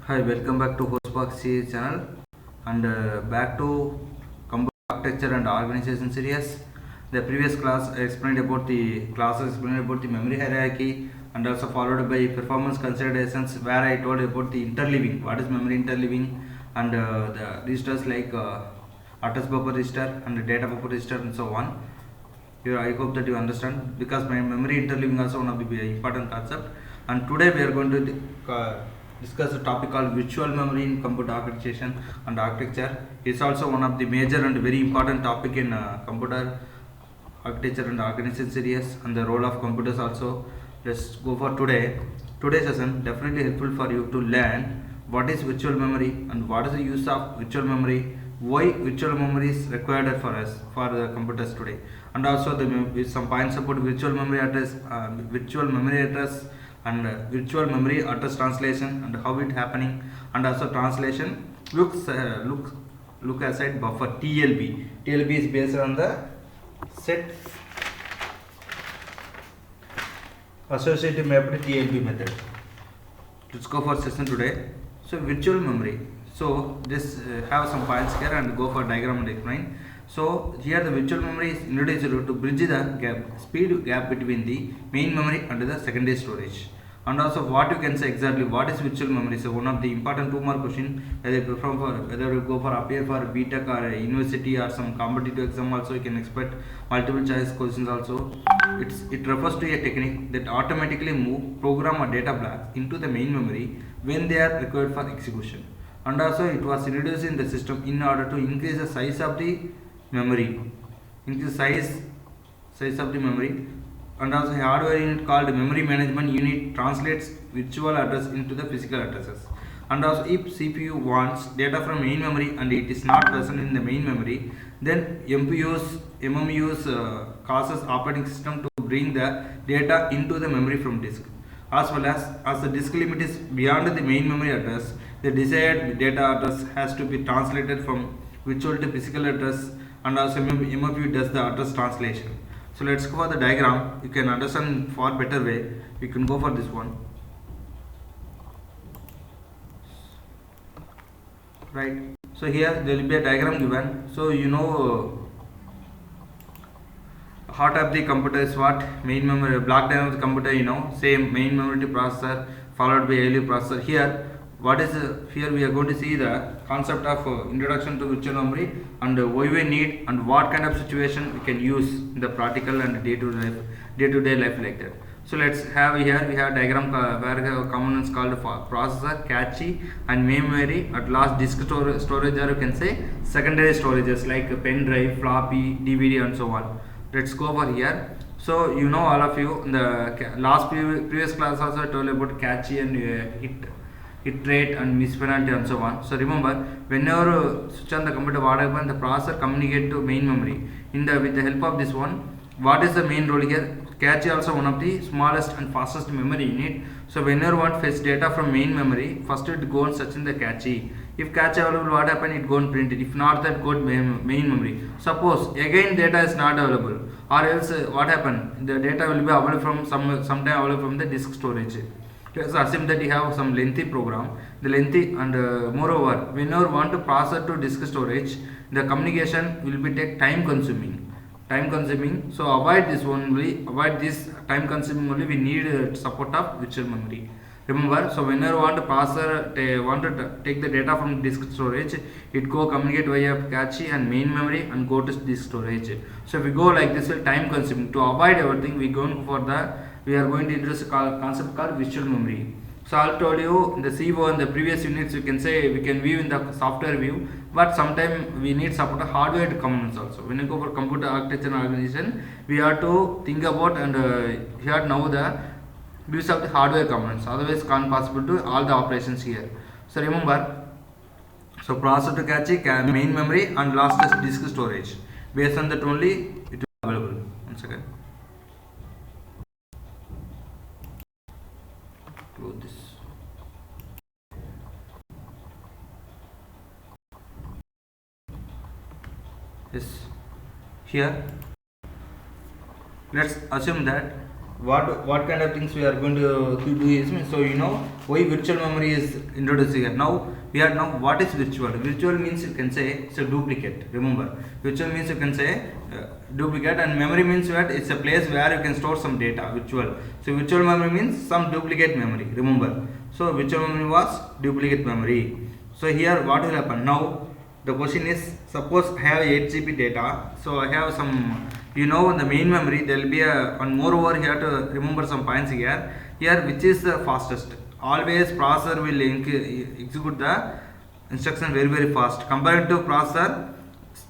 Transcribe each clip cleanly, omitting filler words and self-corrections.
Hi, welcome back to Hostbox series channel and back to computer architecture and organization series. The previous class I explained about the memory hierarchy and also followed by performance considerations where I told about the interleaving, what is memory interleaving and the registers like address buffer register and data buffer register and so on. Here I hope that you understand because my memory interleaving also one of the important concept. And today we are going to discuss a topic called virtual memory in computer architecture and architecture. It's also one of the major and very important topic in computer architecture and organization series and the role of computers also. Let's go for today. Today's session definitely helpful for you to learn what is virtual memory and what is the use of virtual memory, why virtual memory is required for us for the computers today, and also with some points about virtual memory address and virtual memory address translation and how it happening, and also translation look aside buffer TLB. TLB is based on the set associative map TLB method. Let's go for session today. So virtual memory. So just have some points here and go for diagram and explain. So here the virtual memory is introduced to bridge the speed gap between the main memory and the secondary storage. And also what you can say exactly what is virtual memory. So one of the important 2 mark question whether you go for appear for BTech or a university or some competitive exam also you can expect multiple choice questions also. It refers to a technique that automatically move program or data blocks into the main memory when they are required for execution. And also it was introduced in the system in order to increase the size of the memory, increase size of the memory. And also a hardware unit called memory management unit translates virtual address into the physical addresses. And also if CPU wants data from main memory and it is not present in the main memory, then MMUs causes operating system to bring the data into the memory from disk. As well as the disk limit is beyond the main memory address, the desired data address has to be translated from virtual to physical address, and also MFU does the address translation. So let's go for the diagram. You can understand far better way. We can go for this one. Right. So here there will be a diagram given. So you know heart of the computer is what? Main memory, block diagram of the computer, same main memory to processor followed by ALU processor. Here what is here we are going to see the concept of introduction to virtual memory and why we need and what kind of situation we can use in the practical and day-to-day life like that. So let's have here we have diagram where we have components called processor, cache and main memory, at last disk storage, or you can say secondary storages like pen drive, floppy, DVD and so on. Let's go over here. So all of you in the last previous class also I told about cache and hit rate and miss penalty and so on. So remember, whenever switch on the computer, what happens, the processor communicate to main memory with the help of this one. What is the main role here? Cache also one of the smallest and fastest memory unit. So whenever want fetch data from main memory, first it go and search in the cache. If cache available, what happen? It go and print it. If not, that go to main memory. Suppose again data is not available, or else what happen? The data will be available from sometime available from the disk storage. Let's assume that you have some lengthy program, the lengthy and moreover, whenever want to process to disk storage, the communication will be take time consuming. So avoid this time consuming only. We need support of virtual memory. Remember, so whenever want to processor want to take the data from disk storage, it go communicate via cache and main memory and go to disk storage. So if we go like this, will time consuming. To avoid everything, we are going to introduce a concept called virtual memory. So I told you in the CO and the previous units, you can say we can view in the software view, but sometimes we need support of hardware components also. When you go for computer architecture and organization, we have to think about and here now the use of the hardware components. Otherwise, can't possible to all the operations here. So remember, so processor to cache, main memory, and last is disk storage. Based on that only it will be available. One second. Close this. Yes. Here, let's assume that what kind of things we are going to do is, so you know why virtual memory is introduced here. Now we are now what is virtual. Virtual means you can say it's a duplicate. Remember, virtual means you can say duplicate, and memory means what it's a place where you can store some data. Virtual. So virtual memory means some duplicate memory. Remember, so virtual memory was duplicate memory. So here what will happen now? The question is, suppose I have 8 GB data, so I have some, you know, in the main memory there will be a one more over here to remember some points here. Here which is the fastest? Always processor will execute the instruction very fast. Compared to processor,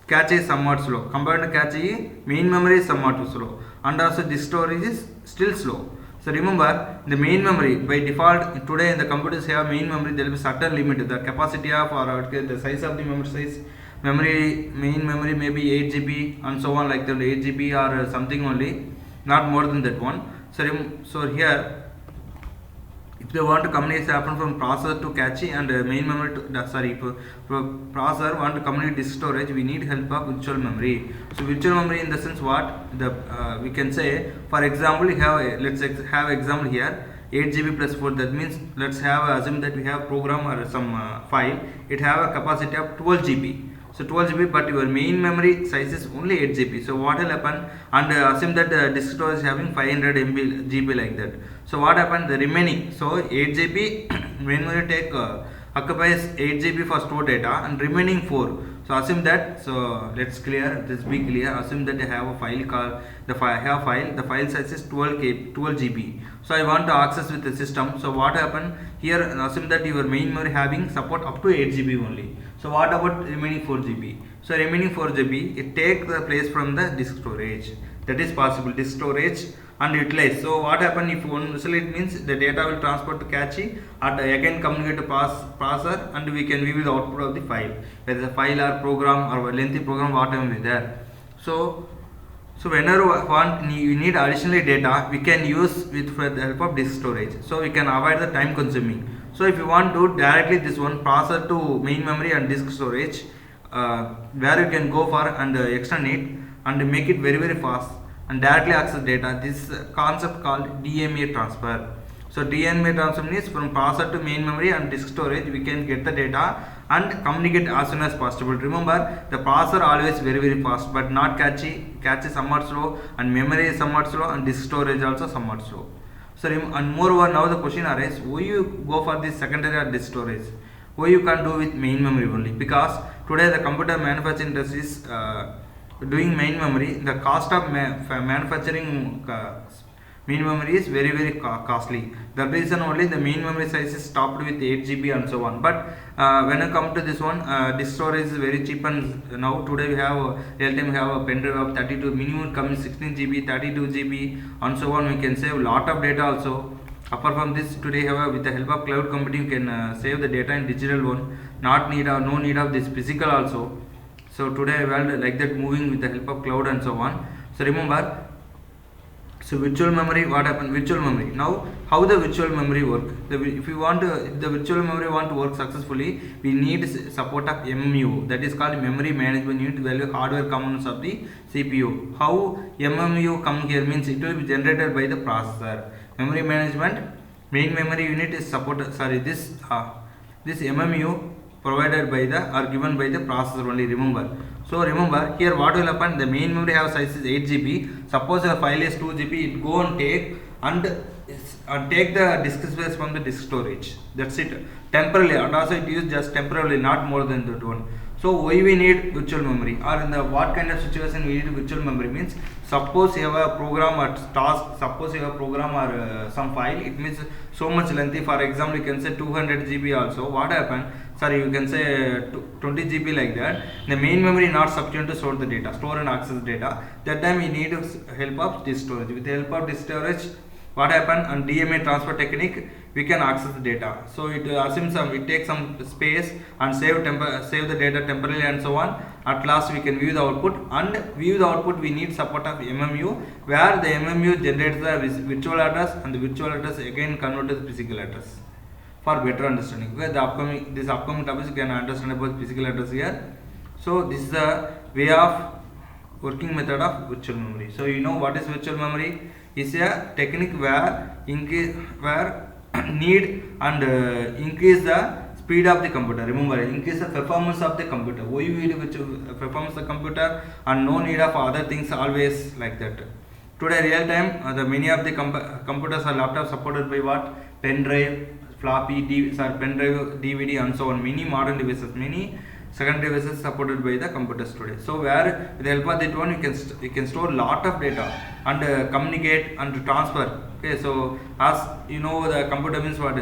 cache is somewhat slow. Compared to cache, main memory is somewhat slow, and also disk storage is still slow. So remember, the main memory by default today in the computers have main memory, there will be certain limit, the capacity of or the size of the memory size. Main memory may be 8 GB and so on, like that, 8 GB or something only, not more than that one. So here, if they want to communicate happen from processor to cache and main memory to processor want to communicate disk storage, we need help of virtual memory. So virtual memory in the sense what we can say, for example, you have let's have example here 8 GB plus 4, that means let's have assume that we have program or some file, it have a capacity of 12 GB. So 12 GB, but your main memory size is only 8 GB. So what will happen? And assume that the disk storage is having 500 GB like that. So what happened? The remaining, so 8 GB main memory take occupies 8 GB for store data and remaining 4. So assume that, so let's clear this, be clear. Assume that I have a file called the file size is 12 GB. So I want to access with the system. So what happened here? Assume that your main memory having support up to 8 GB only. So what about remaining 4 GB? So remaining 4 GB, it take the place from the disk storage. That is possible, disk storage and utilize. So what happen if one whistle, it means the data will transport to cache and again communicate to processor, and we can view the output of the file, whether the file or program or lengthy program, whatever is there. So whenever you need additional data, we can use with the help of disk storage. So we can avoid the time consuming. So if you want to directly this one processor to main memory and disk storage, where you can go for and extend it and make it very fast and directly access data, this concept called DMA transfer. So DMA transfer means from processor to main memory and disk storage, we can get the data and communicate as soon as possible. Remember, the processor always very fast, but not cache is somewhat slow, and memory is somewhat slow, and disk storage also somewhat slow. So and moreover, now the question arises, why you go for this secondary or disk storage? Why you can't do with main memory only? Because today the computer manufacturing industry is doing main memory. The cost of manufacturing main memory is very costly. The reason only the main memory size is stopped with 8 GB and so on. But when I come to this one, disk storage is very cheap, and now today we have real-time, we have a pen drive of 32, minimum comes 16 GB, 32 GB and so on. We can save a lot of data also. Apart from this, today with the help of cloud computing, you can save the data in digital one, no need of this physical also. So today well like that, moving with the help of cloud and so on. So remember, so virtual memory, what happened? Virtual memory. Now how the virtual memory work? If the virtual memory want to work successfully, we need support of MMU, that is called memory management unit, value hardware components of the CPU. How MMU come here means it will be generated by the processor. Memory management main memory unit is supported. This MMU provided by the or given by the processor only. Remember. So remember here what will happen, the main memory have size is 8 GB. Suppose the file is 2 GB, it go and take the disk space from the disk storage. That's it, temporarily, and also it use just temporarily, not more than that one. So why we need virtual memory, or in the what kind of situation we need virtual memory means, suppose you have a program or task, suppose you have a program or some file, it means so much lengthy. For example, you can say 200 GB also. What happened? You can say 20 GB like that. The main memory not sufficient to store the data, store and access data. That time we need help of disk storage. With the help of disk storage, what happened? On DMA transfer technique, we can access the data. So it assumes it takes some space and save the data temporarily and so on. At last we can view the output, and view the output we need support of MMU, where the MMU generates the virtual address, and the virtual address again convert to the physical address. For better understanding, because this upcoming topics you can understand about physical address here. So this is the way of working method of virtual memory. So you know what is virtual memory. is a technique where need and increase the speed of the computer. Remember, increase the performance of the computer. OUED which performs the computer and no need of other things, always like that. Today real time the many of the computers or laptops supported by what? Pen drive, floppy, pen drive, DVD and so on. Many modern devices, many secondary devices supported by the computers today. So where with the help of that one you can store lot of data and communicate and transfer. Okay, so as you know, the computer means what?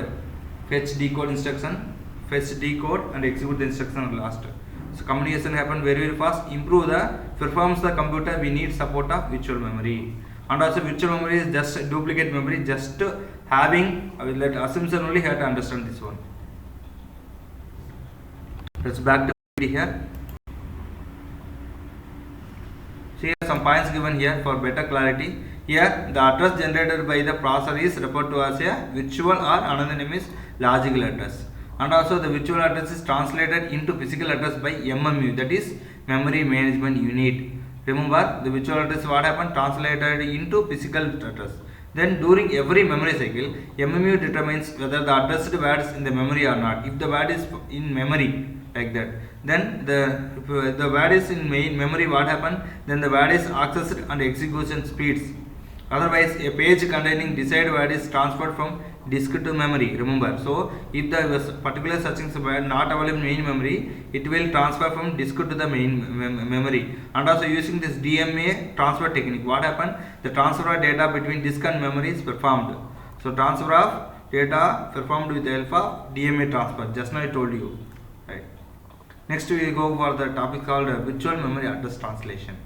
Fetch, decode instruction, fetch, decode and execute the instruction at last. So communication happen very fast. Improve the performance of the computer, we need support of virtual memory. And also virtual memory is just duplicate memory, just having let assumption only. Have to understand this one. Let's back to here. See here some points given here for better clarity. Here the address generated by the processor is referred to as a virtual, or another name is logical address. And also the virtual address is translated into physical address by MMU, that is memory management unit. Remember, the virtual address what happened? Translated into physical address. Then during every memory cycle, MMU determines whether the addressed word is in the memory or not. If the word is in memory like that, then the word is in main memory, what happened? Then the word is accessed and execution speeds. Otherwise, a page containing desired word is transferred from disk to memory. Remember, so if the particular searching word not available in main memory, it will transfer from disk to the main memory. And also using this DMA transfer technique, what happened? The transfer of data between disk and memory is performed. So transfer of data performed with the help of DMA transfer. Just now I told you. Right. Next we will go for the topic called virtual memory address translation.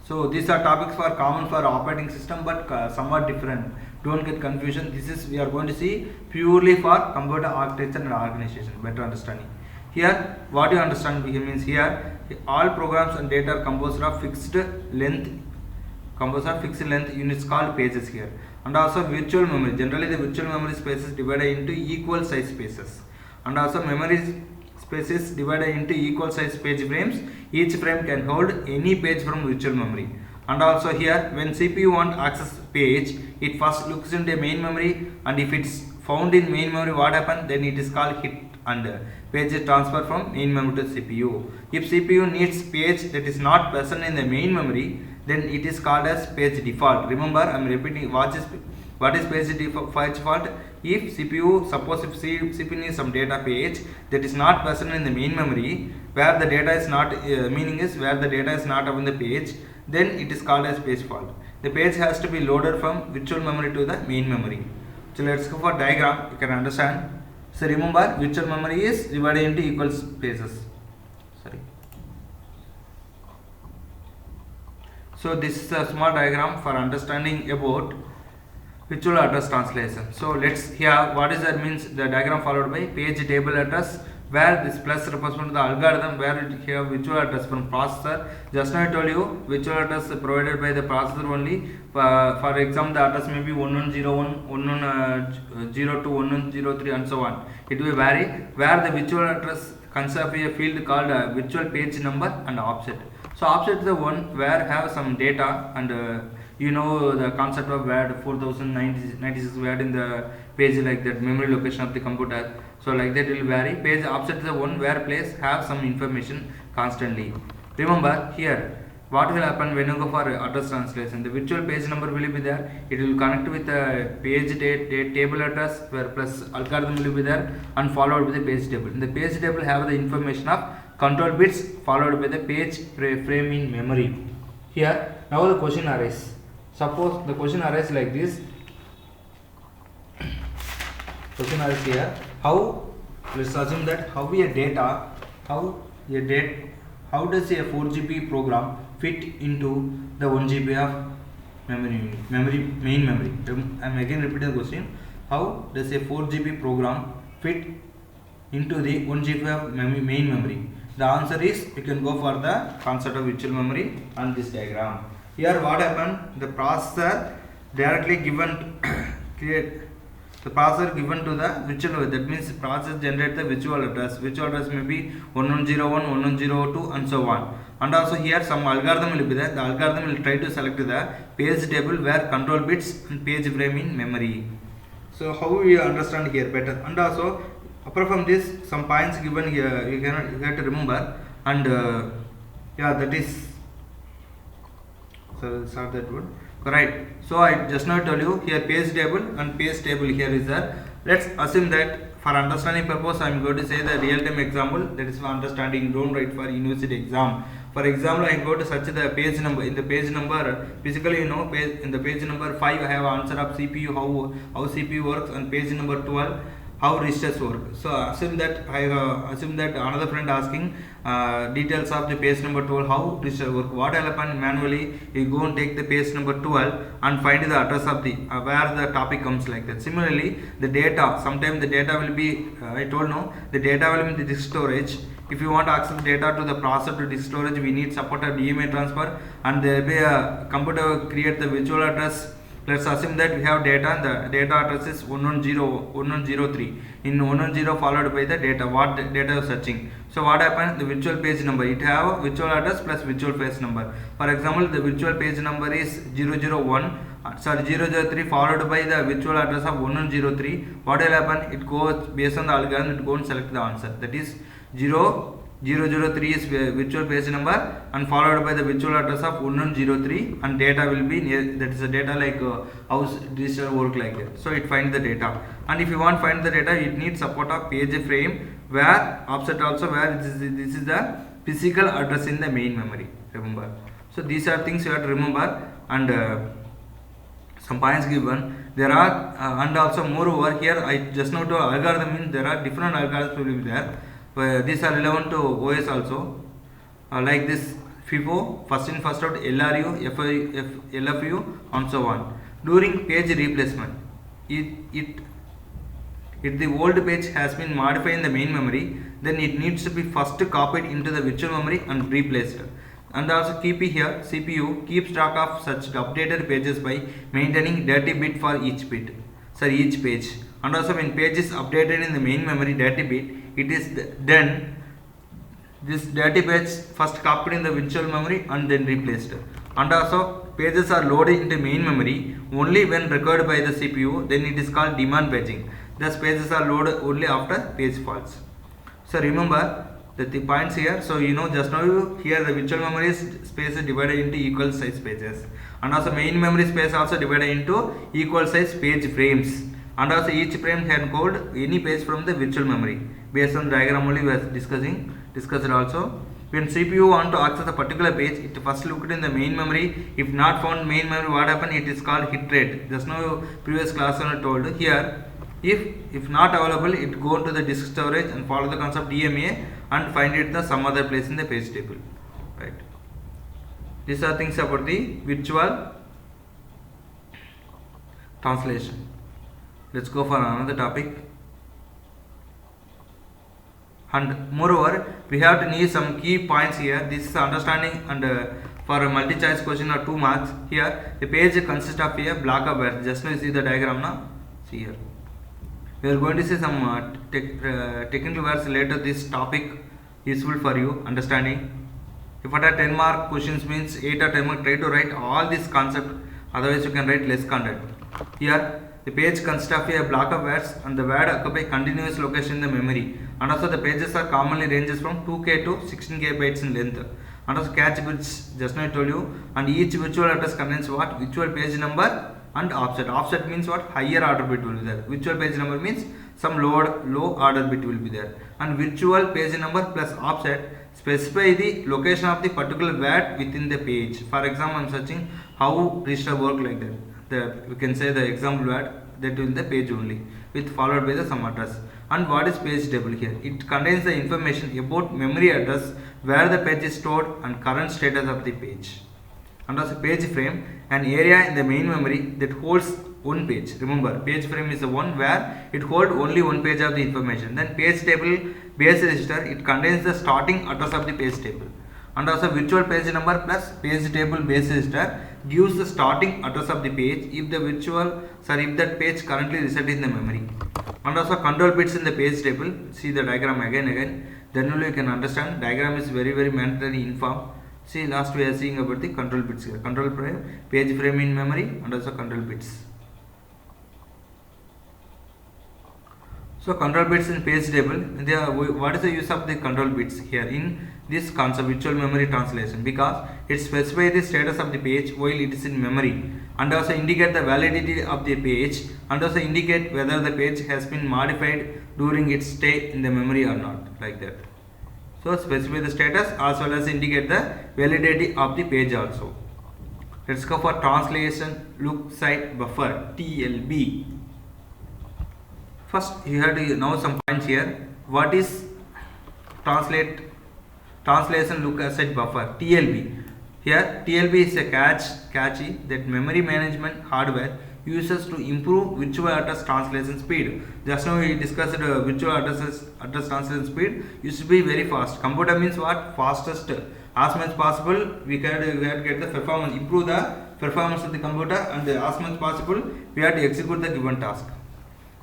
So these are topics for common for operating system, but somewhat different. Don't get confusion. This is we are going to see purely for computer architecture and organization. Better understanding. Here, what you understand means here all programs and data are composed of fixed length units called pages here. And also virtual memory. Generally, the virtual memory space is divided into equal size spaces. And also memory spaces divided into equal size page frames. Each frame can hold any page from virtual memory. And also here, when CPU wants access page, it first looks into main memory, and if it's found in main memory, what happens? Then it is called hit and page transfer from main memory to CPU. If CPU needs page that is not present in the main memory, then it is called as page default. Remember, I am repeating what is page default? If CPU, suppose if CPU needs some data page that is not present in the main memory, where the data is not, meaning is where the data is not on the page, then it is called as page fault. The page has to be loaded from virtual memory to the main memory. So let's go for diagram, you can understand. So remember, virtual memory is divided into equal spaces. Sorry. So this is a small diagram for understanding about virtual address translation. So let's here what is that means. The diagram followed by page table address, where this plus represents the algorithm, where it have virtual address from processor. Just now I told you virtual address provided by the processor only. For example, the address may be 1101, 1102, 1103 and so on. It will vary, where the virtual address consists of a field called virtual page number and offset. So offset is the one where have some data, and you know the concept of word 4096 word in the page like that, memory location of the computer. So like that it will vary. Page offset is the one where place have some information constantly. Remember here what will happen when you go for address translation. The virtual page number will be there. It will connect with the page table address, where plus algorithm will be there, and followed with the page table. In the page table have the information of control bits followed by the page frame in memory. Here now the question arises. Suppose the question arises like this. Question arises here. How, let's assume that how does a 4 GB program fit into the 1 GB of main memory. I am again repeating the question. How does a 4 GB program fit into the 1 GB of main memory? The answer is you can go for the concept of virtual memory on this diagram. Here what happened? The processor directly given the processor given to the virtual, that means processor generate the virtual address. Virtual address may be 1101, 1102 and so on. and also here some algorithm will be there. The algorithm will try to select the page table where control bits and page frame in memory. So how we understand here better, and also apart from this some points given here you have to remember, and yeah, that is, so start that one, right. So I just now told you here page table and page table here is there. Let's assume that for understanding purpose I am going to say the real time example, that is for understanding, don't write for university exam. For example, I am going to search the page number. In the page number, physically page, in the page number 5 I have answer of CPU, how CPU works, and page number 12 how registers work. So assume that assume that another friend asking details of the page number 12 how register work. What will happen manually, you go and take the page number 12 and find the address of the where the topic comes, like that. Similarly the data, sometimes the data will be I told no, the data will be in the disk storage. If you want to access data to the processor to disk storage, we need support of DMA transfer, and there will be a computer will create the virtual address. Let's assume that we have data, and the data address is 1103. In 110 followed by the data, what data is searching. So what happens, the virtual page number, it have virtual address plus virtual page number. For example, the virtual page number is 003 followed by the virtual address of 1103. What will happen, it goes based on the algorithm, it goes and select the answer. That is 003 is virtual page number and followed by the virtual address of 1103, and data will be near, that is the data like how digital work, like that. So it finds the data, and if you want to find the data, it needs support of page frame where offset also, where this is the physical address in the main memory, remember. So these are things you have to remember, and some points given there are and also moreover here I just now to algorithm means there are different algorithms will be there. These are relevant to OS also, like this FIFO, first in first out, LRU, LFU, and so on. During page replacement, if the old page has been modified in the main memory, then it needs to be first copied into the virtual memory and replaced. And also keep here, CPU keeps track of such updated pages by maintaining dirty bit for each page. And also when page is updated in the main memory dirty bit, it is then this dirty page first copied in the virtual memory and then replaced. And also pages are loaded into main memory only when required by the CPU, then it is called demand paging. Thus pages are loaded only after page faults. So remember the points here. So just now here the virtual memory space is divided into equal size pages, and also main memory space also divided into equal size page frames, and also each frame can hold any page from the virtual memory. Based on the diagram only we are discussed also. When CPU want to access a particular page, it first looked in the main memory. If not found main memory, what happen, it is called hit rate. Just now previous class I told here, if not available, it go to the disk storage and follow the concept DMA and find it the some other place in the page table, right. These are things about the virtual translation. Let's go for another topic. And moreover, we have to need some key points here. This is understanding, and for a multi-choice question or 2 marks. Here, the page consists of a block of words. Just now you see the diagram now. See here. We are going to see some technical words later. This topic useful for you understanding. If at a 10 mark questions means 8 or 10 mark, try to write all this concept. Otherwise, you can write less content. Here, the page consists of a block of words, and the word occupy continuous location in the memory. And also the pages are commonly ranges from 2K to 16K bytes in length. And also catch bits, just now I told you. And each virtual address contains what? Virtual page number and offset. Offset means what? Higher order bit will be there. Virtual page number means some low order bit will be there. And virtual page number plus offset specify the location of the particular word within the page. For example, I am searching how register work, like that. We can say the example word that in the page only with followed by the some address. And what is page table here? It contains the information about memory address, where the page is stored, and current status of the page. And also page frame, an area in the main memory that holds one page. Remember, page frame is the one where it holds only one page of the information. Then page table base register, it contains the starting address of the page table. And also virtual page number plus page table base register gives the starting address of the page if that page currently resides in the memory. And also control bits in the page table. See the diagram again. Then only you can understand. Diagram is very mandatory in form. See, last we are seeing about the control bits here. Control frame, page frame in memory, and also control bits. So control bits in page table, what is the use of the control bits here in this concept virtual memory translation? Because it specifies the status of the page while it is in memory, and also indicate the validity of the page, and also indicate whether the page has been modified during its stay in the memory or not, like that. So specify the status as well as indicate the validity of the page also. Let's go for translation look side buffer, TLB. First you have to know some points here. What is translation look aside buffer, TLB? Here TLB is a cache that memory management hardware uses to improve virtual address translation speed. Just now we discussed virtual address translation speed used to be very fast. Computer means what? Fastest. As much possible we have to get the performance, improve the performance of the computer, and as much possible we have to execute the given task.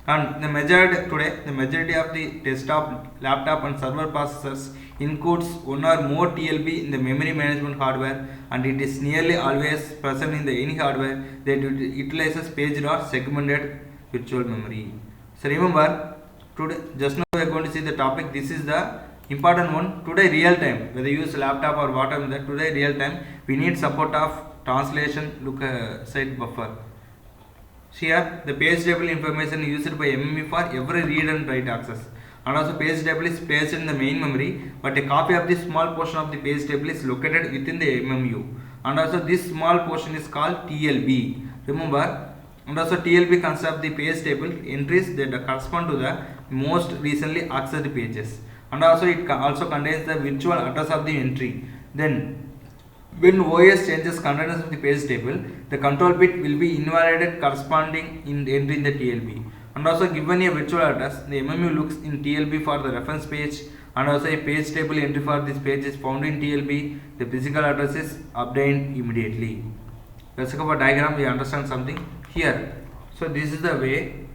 And the majority of the desktop, laptop and server processors includes one or more TLB in the memory management hardware, and it is nearly always present in the any hardware that utilizes paged or segmented virtual memory. So remember, today just now we are going to see the topic. This is the important one. Today real time, whether you use laptop or whatever, that today real time we need support of translation look aside buffer. Here the page table information used by MMU for every read and write access, and also page table is placed in the main memory, but a copy of this small portion of the page table is located within the MMU, and also this small portion is called TLB. Remember, and also TLB consists of the page table entries that correspond to the most recently accessed pages, and also it also contains the virtual address of the entry. Then when OS changes contents of the page table, the control bit will be invalidated corresponding in the entry in the TLB. And also given a virtual address, the MMU looks in TLB for the reference page, and also a page table entry for this page is found in TLB. The physical address is obtained immediately. Let's look at a diagram. We understand something here. So this is the way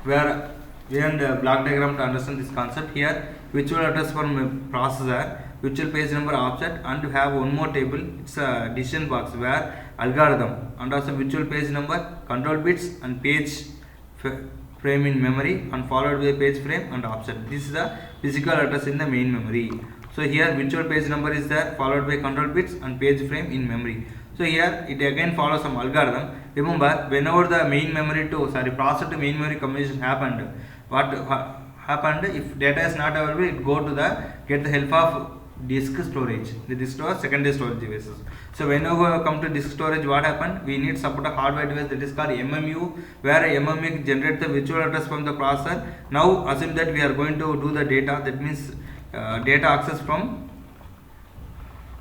where we have the block diagram to understand this concept. Here virtual address for processor, virtual page number offset, and we have one more table. It's a decision box where algorithm, and also virtual page number, control bits, and page frame in memory, and followed by page frame and offset. This is the physical address in the main memory. So here virtual page number is there, followed by control bits and page frame in memory. So here it again follows some algorithm. Remember, whenever the main memory to processor to main memory communication happened, what happened? If data is not available, it go to the get the help of disk storage. The disk storage, secondary storage devices. So whenever we come to disk storage, what happened? We need support a hardware device that is called MMU, where MMU generates the virtual address from the processor. Now assume that we are going to do the data. That means data access from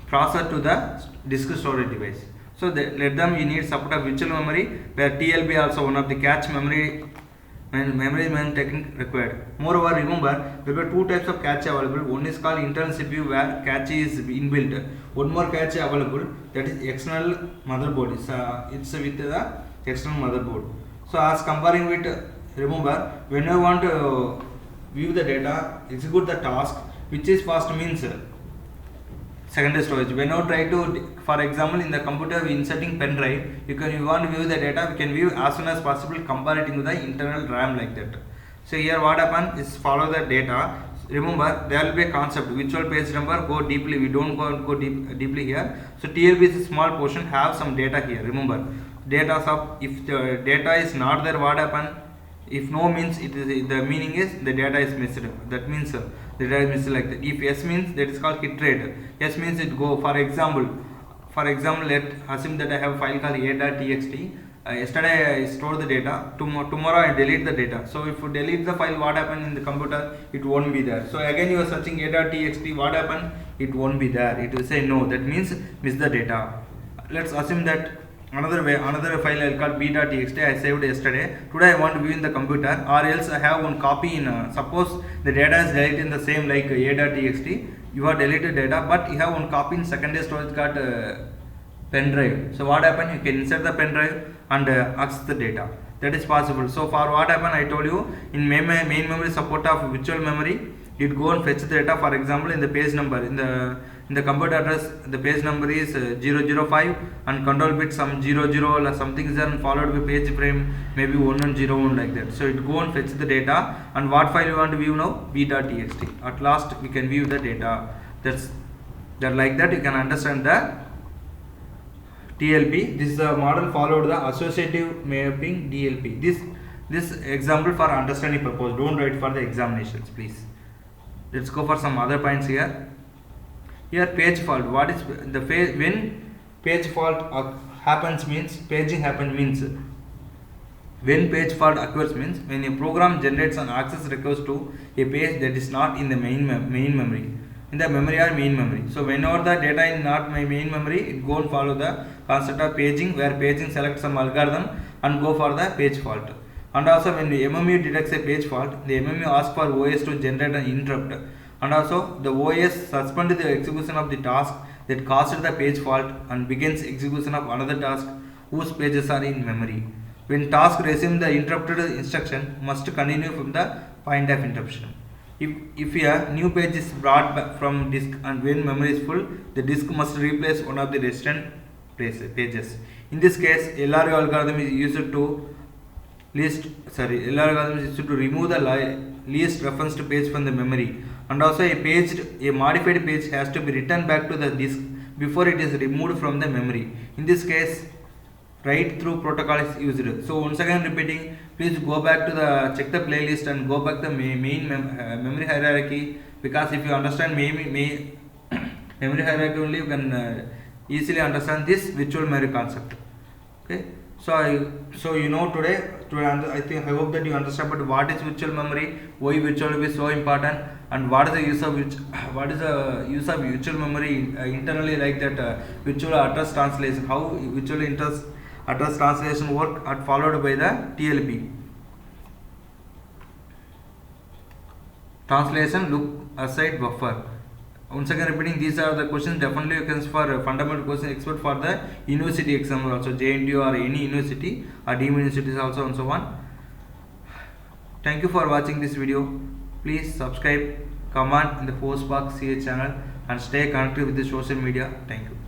processor to the disk storage device. So let them we need support of virtual memory, where TLB also one of the cache memory management technique required. Moreover, remember there were two types of cache available. One is called internal CPU, where cache is inbuilt. One more cache available, that is external motherboard. It's with the external motherboard. So as comparing with, remember, when you want to view the data, execute the task, which is fast means secondary storage. When you try to, for example, in the computer we inserting pen drive, you want to view the data, we can view as soon as possible, comparing to the internal RAM, like that. So here what happen is follow the data. Remember, there will be a concept virtual page number, go deeply, we don't go deeply here. So TLB is a small portion, have some data here. Remember, data of, if the data is not there, what happen? If no means it is, the meaning is the data is missed. That means the data is missed, like that. If yes means, that is called hit rate. Yes means it go. For example, let assume that I have a file called a.txt. Yesterday I stored the data. Tomorrow I delete the data. So if you delete the file, what happened in the computer? It won't be there. So again you are searching a.txt. What happened? It won't be there. It will say no. That means miss the data. Let's assume that another file I call b.txt I saved yesterday. Today I want to view in the computer, or else I have one copy in suppose the data is deleted in the same like a.txt. You have deleted data, but you have one copy in secondary storage called pen drive. So what happen? You can insert the pen drive and access the data. that is possible. So for what happen, I told you, in main memory support of virtual memory, it go and fetch the data. For example, in the page number, in the computer address, the page number is 005 and control bit some 00 or something is then followed by page frame maybe 1101 like that. So it go and fetch the data, and what file you want to view now? b.txt. At last we can view the data. That's that, like that you can understand the TLP. This is the model followed the associative mapping DLP. This example for understanding purpose. Don't write for the examinations, please. Let's go for some other points here. Here page fault. What is the when page fault happens means paging happens means when page fault occurs means when a program generates an access request to a page that is not in the main memory, in the memory or main memory. So whenever the data is not my main memory, it go and follow the concept of paging, where paging selects some algorithm and go for the page fault. And also when the MMU detects a page fault, the MMU asks for OS to generate an interrupt, and also the OS suspends the execution of the task that caused the page fault and begins execution of another task whose pages are in memory. When task receives the interrupted instruction, must continue from the point of interruption. If a new page is brought back from disk and when memory is full, the disk must replace one of the resident pages. In this case, LRU algorithm is used to remove the least referenced page from the memory, and also a modified page has to be returned back to the disk before it is removed from the memory. In this case, write through protocol is used. So once again repeating, please go back to the check the playlist and go back to main memory hierarchy, because if you understand memory hierarchy only, you can easily understand this virtual memory concept. Okay, so you know today I hope that you understand about what is virtual memory, why virtual memory is so important, and what is the use of virtual memory internally, like that virtual address translation, how virtual address translation work, are followed by the TLP. Translation look aside buffer. Once again repeating, these are the questions definitely you can for fundamental questions expert for the university exam also, JNTU or any university or deemed universities also, and so on. Thank you for watching this video. Please subscribe, comment in the Postpark CA channel and stay connected with the social media. Thank you.